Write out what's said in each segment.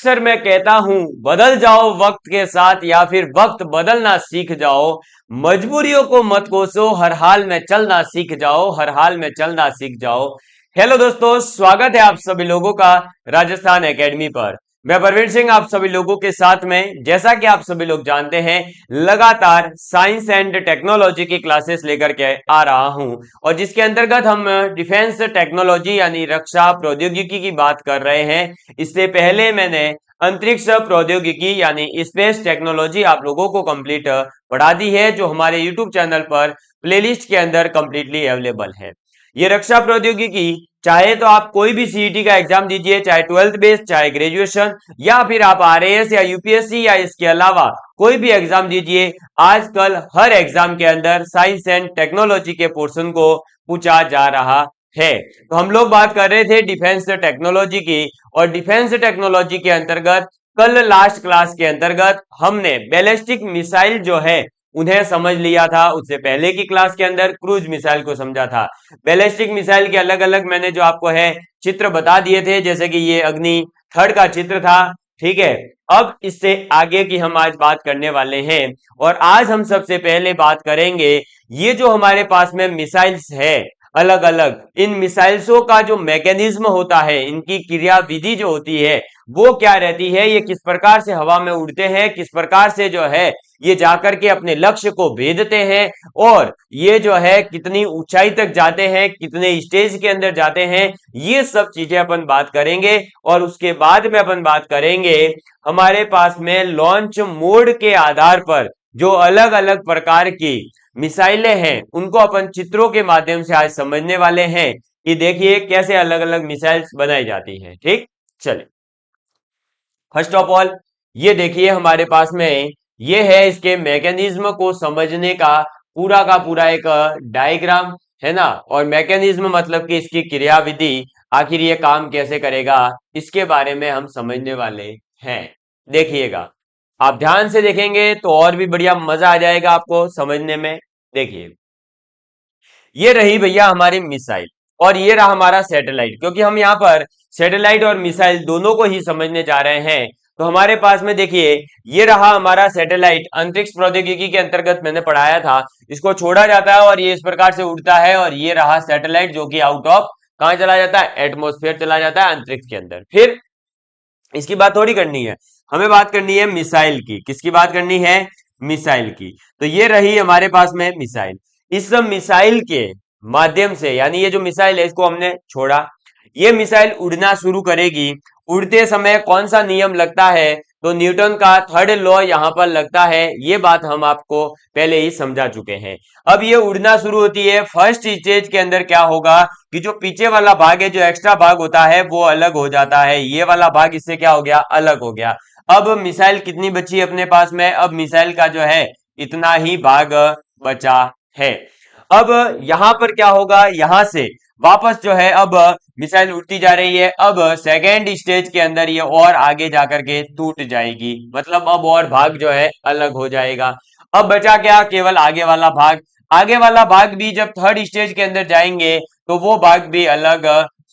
अक्सर मैं कहता हूं बदल जाओ वक्त के साथ या फिर वक्त बदलना सीख जाओ। मजबूरियों को मत कोसो, हर हाल में चलना सीख जाओ, हर हाल में चलना सीख जाओ। हेलो दोस्तों, स्वागत है आप सभी लोगों का राजस्थान एकेडमी पर। मैं परवीन सिंह आप सभी लोगों के साथ में, जैसा कि आप सभी लोग जानते हैं, लगातार साइंस एंड टेक्नोलॉजी की क्लासेस लेकर के आ रहा हूं और जिसके अंतर्गत हम डिफेंस टेक्नोलॉजी यानी रक्षा प्रौद्योगिकी की बात कर रहे हैं। इससे पहले मैंने अंतरिक्ष प्रौद्योगिकी यानी स्पेस टेक्नोलॉजी आप लोगों को कंप्लीट पढ़ा दी है, जो हमारे यूट्यूब चैनल पर प्लेलिस्ट के अंदर कंप्लीटली अवेलेबल है। ये रक्षा प्रौद्योगिकी चाहे तो आप कोई भी सीईटी का एग्जाम दीजिए, चाहे 12th बेस्ड, चाहे ग्रेजुएशन, या फिर आप आरएएस या यूपीएससी या इसके अलावा कोई भी एग्जाम दीजिए। आजकल हर एग्जाम के अंदर साइंस एंड टेक्नोलॉजी के पोर्शन को पूछा जा रहा है। तो हम लोग बात कर रहे थे डिफेंस टेक्नोलॉजी की, और डिफेंस टेक्नोलॉजी के अंतर्गत कल लास्ट क्लास के अंतर्गत हमने बैलिस्टिक मिसाइल जो है उन्हें समझ लिया था। उससे पहले की क्लास के अंदर क्रूज मिसाइल को समझा था। बैलिस्टिक मिसाइल के अलग अलग मैंने जो आपको है चित्र बता दिए थे, जैसे कि ये अग्नि थर्ड का चित्र था, ठीक है। अब इससे आगे की हम आज बात करने वाले हैं, और आज हम सबसे पहले बात करेंगे ये जो हमारे पास में मिसाइल्स है अलग अलग, इन मिसाइल्सों का जो मैकेनिज्म होता है, इनकी क्रियाविधि जो होती है वो क्या रहती है, ये किस प्रकार से हवा में उड़ते हैं, किस प्रकार से जो है ये जाकर के अपने लक्ष्य को भेदते हैं, और ये जो है कितनी ऊंचाई तक जाते हैं, कितने स्टेज के अंदर जाते हैं, ये सब चीजें अपन बात करेंगे। और उसके बाद में अपन बात करेंगे हमारे पास में लॉन्च मोड के आधार पर जो अलग अलग प्रकार की मिसाइलें हैं उनको अपन चित्रों के माध्यम से आज समझने वाले हैं कि देखिए कैसे अलग अलग मिसाइल्स बनाई जाती हैं। ठीक, चलिए फर्स्ट ऑफ ऑल ये देखिए हमारे पास में ये है इसके मैकेनिज्म को समझने का पूरा एक डायग्राम है ना। और मैकेनिज्म मतलब कि इसकी क्रियाविधि, आखिर ये काम कैसे करेगा, इसके बारे में हम समझने वाले हैं। देखिएगा, आप ध्यान से देखेंगे तो और भी बढ़िया मजा आ जाएगा आपको समझने में। देखिए ये रही भैया हमारी मिसाइल, और ये रहा हमारा सैटेलाइट। क्योंकि हम यहाँ पर सैटेलाइट और मिसाइल दोनों को ही समझने जा रहे हैं, तो हमारे पास में देखिए ये रहा हमारा सैटेलाइट। अंतरिक्ष प्रौद्योगिकी के अंतर्गत मैंने पढ़ाया था, इसको छोड़ा जाता है और ये इस प्रकार से उड़ता है, और ये रहा सैटेलाइट जो कि आउट ऑफ कहां चला जाता है, एटमॉस्फेयर चला जाता है, अंतरिक्ष के अंदर। फिर इसकी बात थोड़ी करनी है, हमें बात करनी है मिसाइल की। किसकी बात करनी है, मिसाइल की। तो ये रही हमारे पास में मिसाइल। इस मिसाइल के माध्यम से, यानी ये जो मिसाइल है इसको हमने छोड़ा, ये मिसाइल उड़ना शुरू करेगी। उड़ते समय कौन सा नियम लगता है, तो न्यूटन का थर्ड लॉ यहां पर लगता है। ये बात हम आपको पहले ही समझा चुके हैं। अब ये उड़ना शुरू होती है। फर्स्ट स्टेज के अंदर क्या होगा कि जो पीछे वाला भाग है, जो एक्स्ट्रा भाग होता है, वो अलग हो जाता है। ये वाला भाग इससे क्या हो गया, अलग हो गया। अब मिसाइल कितनी बची अपने पास में, अब मिसाइल का जो है इतना ही भाग बचा है। अब यहां पर क्या होगा, यहां से वापस जो है अब मिसाइल उड़ती जा रही है। अब सेकेंड स्टेज के अंदर ये और आगे जाकर के टूट जाएगी, मतलब अब और भाग जो है अलग हो जाएगा। अब बचा क्या, केवल आगे वाला भाग। आगे वाला भाग भी जब थर्ड स्टेज के अंदर जाएंगे तो वो भाग भी अलग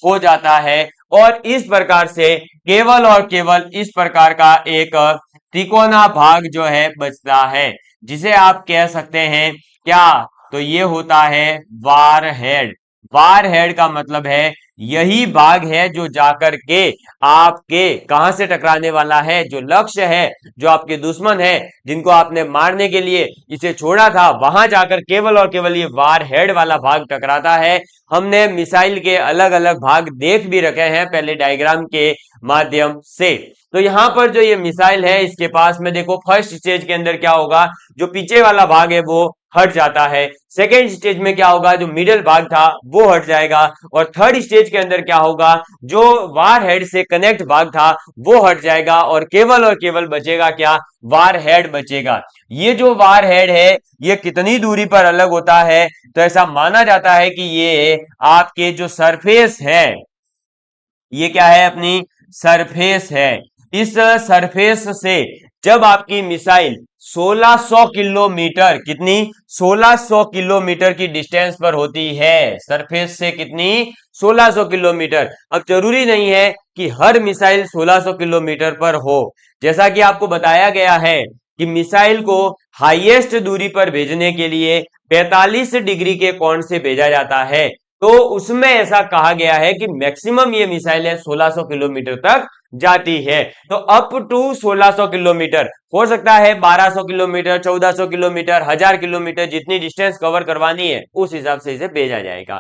हो जाता है। और इस प्रकार से केवल और केवल इस प्रकार का एक त्रिकोणा भाग जो है बचता है, जिसे आप कह सकते हैं क्या, तो ये होता है वार हेड। वार हेड का मतलब है यही भाग है जो जाकर के आपके कहां से टकराने वाला है, जो लक्ष्य है, जो आपके दुश्मन है, जिनको आपने मारने के लिए इसे छोड़ा था, वहां जाकर केवल और केवल ये वार हेड वाला भाग टकराता है। हमने मिसाइल के अलग अलग भाग देख भी रखे हैं पहले डायग्राम के माध्यम से। तो यहां पर जो ये मिसाइल है इसके पास में देखो फर्स्ट स्टेज के अंदर क्या होगा, जो पीछे वाला भाग है वो हट जाता है। सेकेंड स्टेज में क्या होगा, जो मिडिल भाग था वो हट जाएगा। और थर्ड स्टेज के अंदर क्या होगा, जो वार हेड से कनेक्ट भाग था वो हट जाएगा, और केवल बचेगा क्या, वार हेड बचेगा। ये जो वार हेड है ये कितनी दूरी पर अलग होता है, तो ऐसा माना जाता है कि ये आपके जो सरफेस है, ये क्या है, अपनी सरफेस है। इस सरफेस से जब आपकी मिसाइल 1600 किलोमीटर, कितनी, 1600 किलोमीटर की डिस्टेंस पर होती है, सरफेस से कितनी, 1600 किलोमीटर। अब जरूरी नहीं है कि हर मिसाइल 1600 किलोमीटर पर हो। जैसा कि आपको बताया गया है कि मिसाइल को हाईएस्ट दूरी पर भेजने के लिए 45 डिग्री के कोण से भेजा जाता है। तो उसमें ऐसा कहा गया है कि मैक्सिमम ये मिसाइल है 1600 किलोमीटर तक जाती है। तो अप टू 1600 किलोमीटर हो सकता है, 1200 किलोमीटर, 1400 किलोमीटर, 1000 किलोमीटर, जितनी डिस्टेंस कवर करवानी है उस हिसाब से इसे भेजा जाएगा।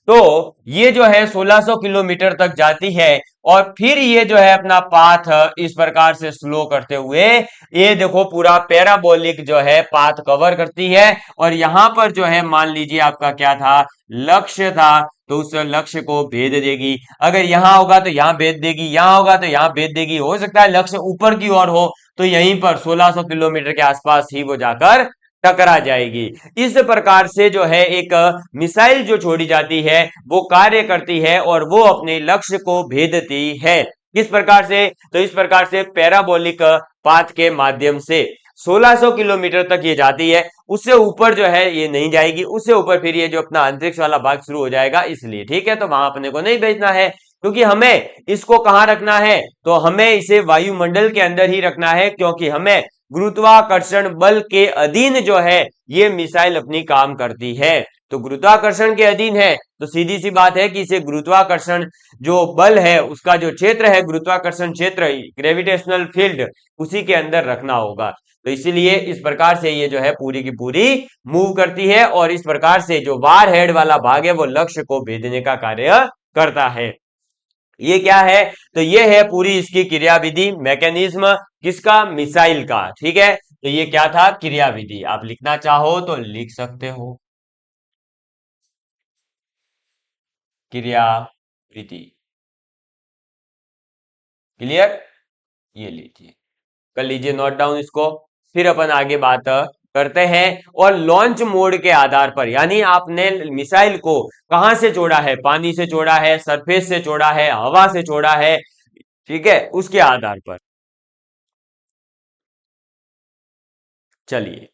तो ये जो है 1600 किलोमीटर तक जाती है और फिर ये जो है अपना पाथ इस प्रकार से स्लो करते हुए ये देखो पूरा पैराबोलिक जो है पाथ कवर करती है। और यहां पर जो है मान लीजिए आपका क्या था, लक्ष्य था, तो उस लक्ष्य को भेद देगी। अगर यहां होगा तो यहां भेद देगी, यहां होगा तो यहां भेद देगी। हो सकता है लक्ष्य ऊपर की ओर हो तो यहीं पर 1600 किलोमीटर के आसपास ही वो जाकर टकरा जाएगी। इस प्रकार से जो है एक मिसाइल जो छोड़ी जाती है वो कार्य करती है और वो अपने लक्ष्य को भेदती है। किस प्रकार से? तो इस प्रकार से पैराबोलिक पाथ के माध्यम से 1600 किलोमीटर तक ये जाती है। उससे ऊपर जो है ये नहीं जाएगी, उससे ऊपर फिर ये जो अपना अंतरिक्ष वाला भाग शुरू हो जाएगा, इसलिए ठीक है। तो वहां अपने को नहीं भेजना है क्योंकि हमें इसको कहां रखना है, तो हमें इसे वायुमंडल के अंदर ही रखना है क्योंकि हमें गुरुत्वाकर्षण बल के अधीन जो है ये मिसाइल अपनी काम करती है। तो गुरुत्वाकर्षण के अधीन है तो सीधी सी बात है कि इसे गुरुत्वाकर्षण जो बल है उसका जो क्षेत्र है, गुरुत्वाकर्षण क्षेत्र, ग्रेविटेशनल फील्ड, उसी के अंदर रखना होगा। तो इसीलिए इस प्रकार से ये जो है पूरी की पूरी मूव करती है और इस प्रकार से जो वार हेड वाला भाग है वो लक्ष्य को भेदने का कार्य करता है। ये क्या है? तो ये है पूरी इसकी क्रियाविधि, मैकेनिज्म, किसका? मिसाइल का। ठीक है, तो ये क्या था? क्रियाविधि। आप लिखना चाहो तो लिख सकते हो, क्रियाविधि। क्लियर? ये लीजिए, कर लीजिए नोट डाउन इसको। फिर अपन आगे बात करते हैं। और लॉन्च मोड के आधार पर, यानी आपने मिसाइल को कहां से जोड़ा है, पानी से जोड़ा है, सरफेस से जोड़ा है, हवा से जोड़ा है, ठीक है, उसके आधार पर चलिए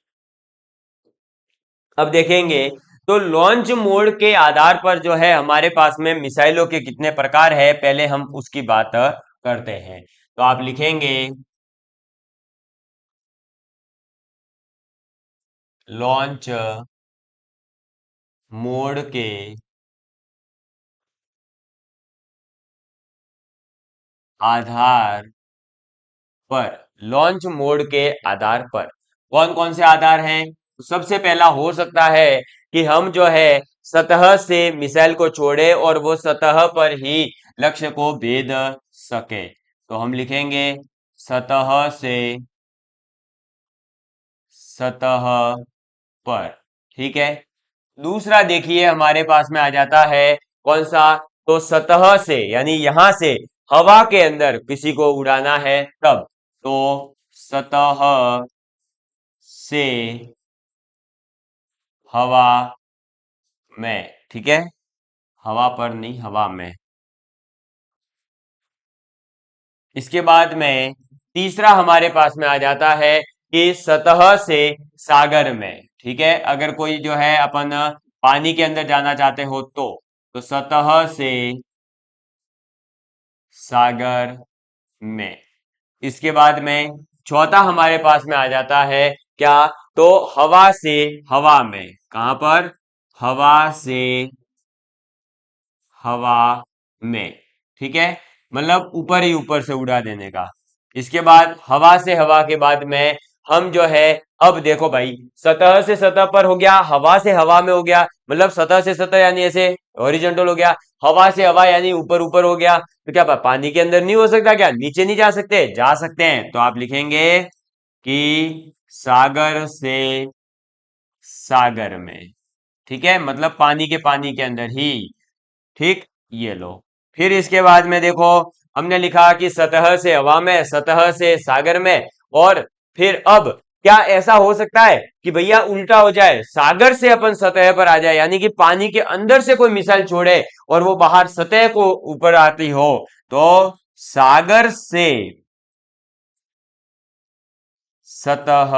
अब देखेंगे। तो लॉन्च मोड के आधार पर जो है हमारे पास में मिसाइलों के कितने प्रकार है, पहले हम उसकी बात करते हैं। तो आप लिखेंगे लॉन्च मोड के आधार पर, लॉन्च मोड के आधार पर कौन कौन से आधार हैं? तो सबसे पहला हो सकता है कि हम जो है सतह से मिसाइल को छोड़े और वो सतह पर ही लक्ष्य को भेद सके। तो हम लिखेंगे सतह से, सतह पर। ठीक है। दूसरा देखिए हमारे पास में आ जाता है कौन सा? तो सतह से, यानी यहां से हवा के अंदर किसी को उड़ाना है तब। तो सतह से हवा में, ठीक है, हवा पर नहीं, हवा में। इसके बाद में तीसरा हमारे पास में आ जाता है कि सतह से सागर में। ठीक है, अगर कोई जो है अपन पानी के अंदर जाना चाहते हो तो सतह से सागर में। इसके बाद में चौथा हमारे पास में आ जाता है क्या? तो हवा से हवा में। कहां पर? हवा से हवा में। ठीक है, मतलब ऊपर ही ऊपर से उड़ा देने का। इसके बाद हवा से हवा के बाद में हम जो है, अब देखो भाई, सतह से सतह पर हो गया, हवा से हवा में हो गया, मतलब सतह से सतह यानी ऐसे हॉरिजॉन्टल हो गया, हवा से हवा यानी ऊपर ऊपर हो गया। तो क्या पानी के अंदर नहीं हो सकता क्या? नीचे नहीं जा सकते? जा सकते हैं। तो आप लिखेंगे कि सागर से सागर में। ठीक है, मतलब पानी के अंदर ही। ठीक, ये लो। फिर इसके बाद में देखो, हमने लिखा कि सतह से हवा में, सतह से सागर में। और फिर अब क्या ऐसा हो सकता है कि भैया उल्टा हो जाए, सागर से अपन सतह पर आ जाए, यानी कि पानी के अंदर से कोई मिसाइल छोड़े और वो बाहर सतह को ऊपर आती हो? तो सागर से सतह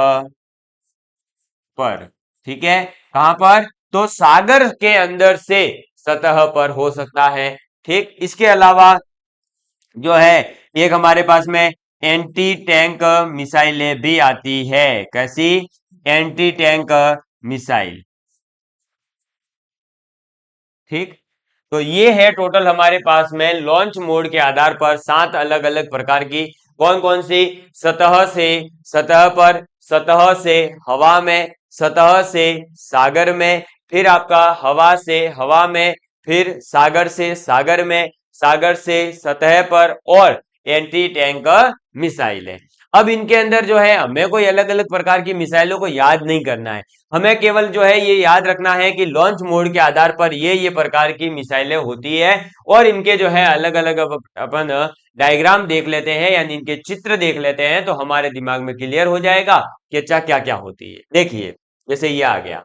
पर। ठीक है, कहां पर? तो सागर के अंदर से सतह पर हो सकता है। ठीक, इसके अलावा जो है एक हमारे पास में एंटी टैंक मिसाइलें भी आती है। कैसी? Anti tank missile. ठीक, तो ये है टोटल हमारे पास में लॉन्च मोड के आधार पर 7 अलग अलग प्रकार की। कौन कौन सी? सतह से, सतह पर, सतह से हवा में, सतह से सागर में, फिर आपका हवा से हवा में, फिर सागर से सागर में, सागर से सतह पर, और एंटी टैंक मिसाइल है। अब इनके अंदर जो है हमें कोई अलग अलग प्रकार की मिसाइलों को याद नहीं करना है। हमें केवल जो है ये याद रखना है कि लॉन्च मोड के आधार पर ये प्रकार की मिसाइलें होती है, और इनके जो है अलग अलग अपन डायग्राम देख लेते हैं, यानी इनके चित्र देख लेते हैं, तो हमारे दिमाग में क्लियर हो जाएगा कि अच्छा क्या क्या होती है। देखिए, जैसे ये आ गया।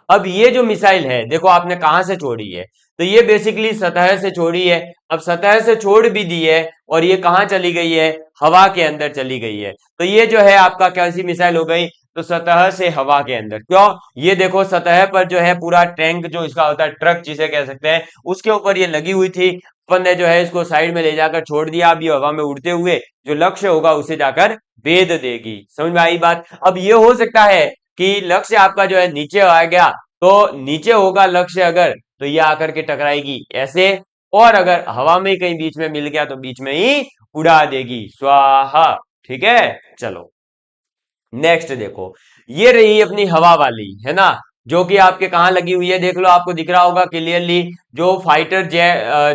अब ये जो मिसाइल है देखो आपने कहां से छोड़ी है, तो ये बेसिकली सतह से छोड़ी है। अब सतह से छोड़ भी दी है और ये कहां चली गई है? हवा के अंदर चली गई है। तो ये जो है आपका कैसी मिसाइल हो गई? तो सतह से हवा के अंदर। क्यों? ये देखो सतह पर जो है पूरा टैंक जो इसका होता है, ट्रक जिसे कह सकते हैं, उसके ऊपर ये लगी हुई थी। अपन ने जो है इसको साइड में ले जाकर छोड़ दिया। अब ये हवा में उड़ते हुए जो लक्ष्य होगा उसे जाकर भेद देगी। समझ में आई बात? अब ये हो सकता है कि लक्ष्य आपका जो है नीचे आ गया, तो नीचे होगा लक्ष्य अगर, तो ये आकर के टकराएगी ऐसे, और अगर हवा में कहीं बीच में मिल गया तो बीच में ही उड़ा देगी, स्वाहा। ठीक है, चलो नेक्स्ट देखो। ये रही अपनी हवा वाली, है ना, जो कि आपके कहाँ लगी हुई है देख लो, आपको दिख रहा होगा क्लियरली। जो फाइटर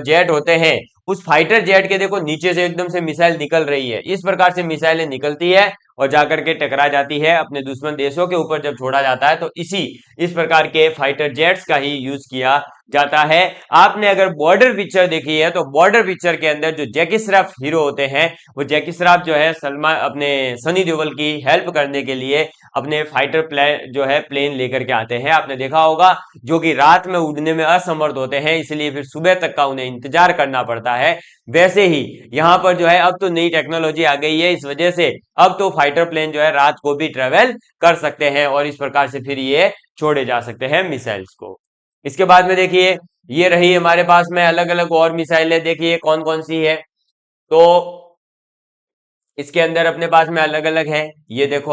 जेट होते हैं, उस फाइटर जेट के देखो नीचे से एकदम से मिसाइल निकल रही है। इस प्रकार से मिसाइलें निकलती है और जाकर के टकरा जाती है अपने दुश्मन देशों के ऊपर। जब छोड़ा जाता है तो इस प्रकार के फाइटर जेट्स का ही यूज किया जाता है। आपने अगर बॉर्डर पिक्चर देखी है तो बॉर्डर पिक्चर के अंदर जो जैकी श्रॉफ हीरो होते हैं, वो जैकी श्रॉफ जो है सलमान अपने सनी देओल की हेल्प करने के लिए अपने फाइटर प्लेन जो है प्लेन लेकर के आते हैं, आपने देखा होगा, जो कि रात में उड़ने में असमर्थ होते हैं, इसलिए फिर सुबह तक का उन्हें इंतजार करना पड़ता है। वैसे ही यहाँ पर जो है अब तो नई टेक्नोलॉजी आ गई है, इस वजह से अब तो फाइटर प्लेन जो है रात को भी ट्रेवल कर सकते हैं, और इस प्रकार से फिर ये छोड़े जा सकते हैं मिसाइल्स को। इसके बाद में देखिए, ये रही हमारे पास में अलग अलग और मिसाइलें। देखिए कौन कौन सी है, तो इसके अंदर अपने पास में अलग अलग है। ये देखो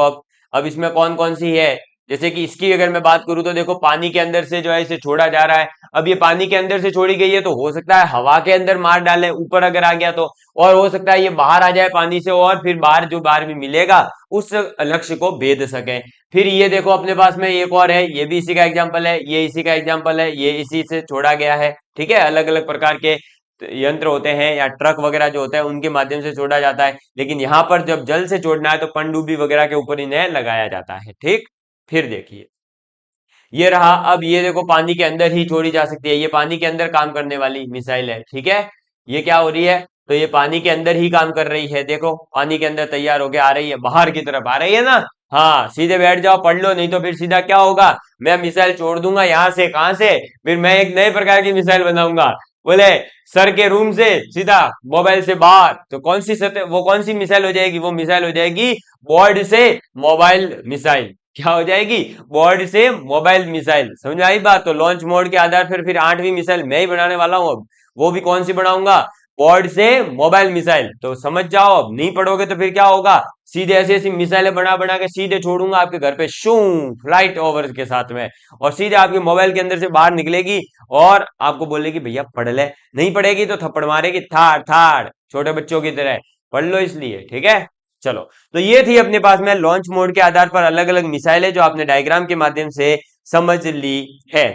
अब इसमें कौन कौन सी है। जैसे कि इसकी अगर मैं बात करूं तो देखो, पानी के अंदर से जो है इसे छोड़ा जा रहा है। अब ये पानी के अंदर से छोड़ी गई है, तो हो सकता है हवा के अंदर मार डाले ऊपर अगर आ गया तो, और हो सकता है ये बाहर आ जाए पानी से, और फिर बाहर जो बाहर भी मिलेगा उस लक्ष्य को भेद सके। फिर ये देखो अपने पास में एक और है, ये भी इसी का एग्जाम्पल है, ये इसी का एग्जाम्पल है, ये इसी से छोड़ा गया है। ठीक है, अलग अलग प्रकार के यंत्र होते हैं या ट्रक वगैरह जो होता है उनके माध्यम से छोड़ा जाता है, लेकिन यहाँ पर जब जल से छोड़ना है तो पनडुब्बी वगैरह के ऊपर इन्हें लगाया जाता है। ठीक, फिर देखिए ये रहा। अब ये देखो पानी के अंदर ही छोड़ी जा सकती है, ये पानी के अंदर काम करने वाली मिसाइल है। ठीक है, ये क्या हो रही है, तो ये पानी के अंदर ही काम कर रही है। देखो पानी के अंदर तैयार होके आ रही है, बाहर की तरफ आ रही है ना। हाँ, सीधे बैठ जाओ पढ़ लो, नहीं तो फिर सीधा क्या होगा, मैं मिसाइल छोड़ दूंगा यहाँ से, कहां से, फिर मैं एक नए प्रकार की मिसाइल बनाऊंगा। बोले सर के रूम से सीधा मोबाइल से बाहर, तो कौन सी सतह, वो कौन सी मिसाइल हो जाएगी, वो मिसाइल हो जाएगी बोर्ड से मोबाइल मिसाइल। क्या हो जाएगी? बोर्ड से मोबाइल मिसाइल। समझ में आई बात? तो लॉन्च मोड के आधार पर फिर 8वीं मिसाइल मैं ही बनाने वाला हूं अब। वो भी कौन सी बनाऊंगा? बोर्ड से मोबाइल मिसाइल। तो समझ जाओ, अब नहीं पढ़ोगे तो फिर क्या होगा, सीधे ऐसी ऐसी मिसाइलें बना बना के सीधे छोड़ूंगा आपके घर पे, शू, फ्लाइट ओवर के साथ में, और सीधे आपके मोबाइल के अंदर से बाहर निकलेगी और आपको बोलेगी भैया पढ़ ले। नहीं पढ़ेगी तो थप्पड़ मारेगी, थाड़ थाड़, छोटे बच्चों की तरह। पढ़ लो इसलिए। ठीक है, चलो। तो ये थी अपने पास में लॉन्च मोड के आधार पर अलग अलग मिसाइलें, जो आपने डायग्राम के माध्यम से समझ ली है।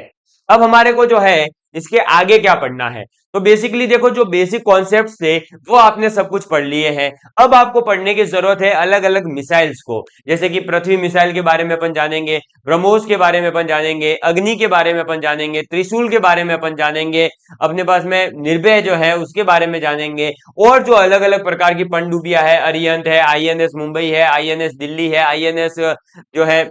अब हमारे को जो है इसके आगे क्या पढ़ना है, तो बेसिकली देखो जो बेसिक कॉन्सेप्ट थे वो आपने सब कुछ पढ़ लिए हैं। अब आपको पढ़ने की जरूरत है अलग अलग मिसाइल्स को। जैसे कि पृथ्वी मिसाइल के बारे में अपन जानेंगे, ब्रह्मोस के बारे में अपन जानेंगे, अग्नि के बारे में अपन जानेंगे, त्रिशूल के बारे में अपन जानेंगे, अपने पास में निर्भय जो है उसके बारे में जानेंगे, और जो अलग अलग प्रकार की पनडुब्बियां है, अरिहंत है, आईएनएस मुंबई है, आईएनएस दिल्ली है, आईएनएस जो है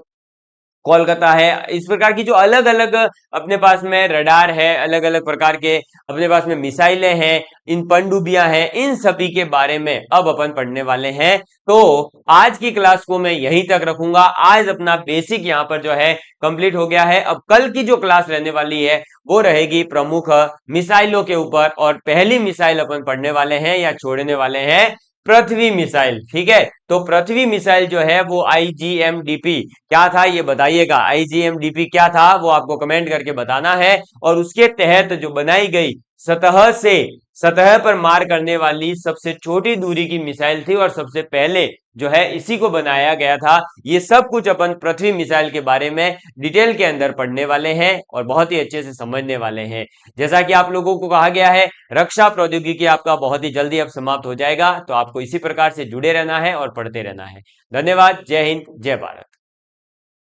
कोलकाता है। इस प्रकार की जो अलग अलग अपने पास में रडार है, अलग अलग प्रकार के अपने पास में मिसाइलें हैं, इन पनडुब्बियां हैं, इन सभी के बारे में अब अपन पढ़ने वाले हैं। तो आज की क्लास को मैं यहीं तक रखूंगा। आज अपना बेसिक यहाँ पर जो है कंप्लीट हो गया है। अब कल की जो क्लास रहने वाली है वो रहेगी प्रमुख मिसाइलों के ऊपर, और पहली मिसाइल अपन पढ़ने वाले हैं या छोड़ने वाले हैं पृथ्वी मिसाइल। ठीक है, तो पृथ्वी मिसाइल जो है वो आईजीएमडीपी क्या था ये बताइएगा। आईजीएमडीपी क्या था वो आपको कमेंट करके बताना है। और उसके तहत जो बनाई गई सतह से सतह पर मार करने वाली सबसे छोटी दूरी की मिसाइल थी, और सबसे पहले जो है इसी को बनाया गया था। ये सब कुछ अपन पृथ्वी मिसाइल के बारे में डिटेल के अंदर पढ़ने वाले हैं और बहुत ही अच्छे से समझने वाले हैं। जैसा कि आप लोगों को कहा गया है, रक्षा प्रौद्योगिकी आपका बहुत ही जल्दी अब समाप्त हो जाएगा, तो आपको इसी प्रकार से जुड़े रहना है और पढ़ते रहना है। धन्यवाद। जय हिंद, जय भारत।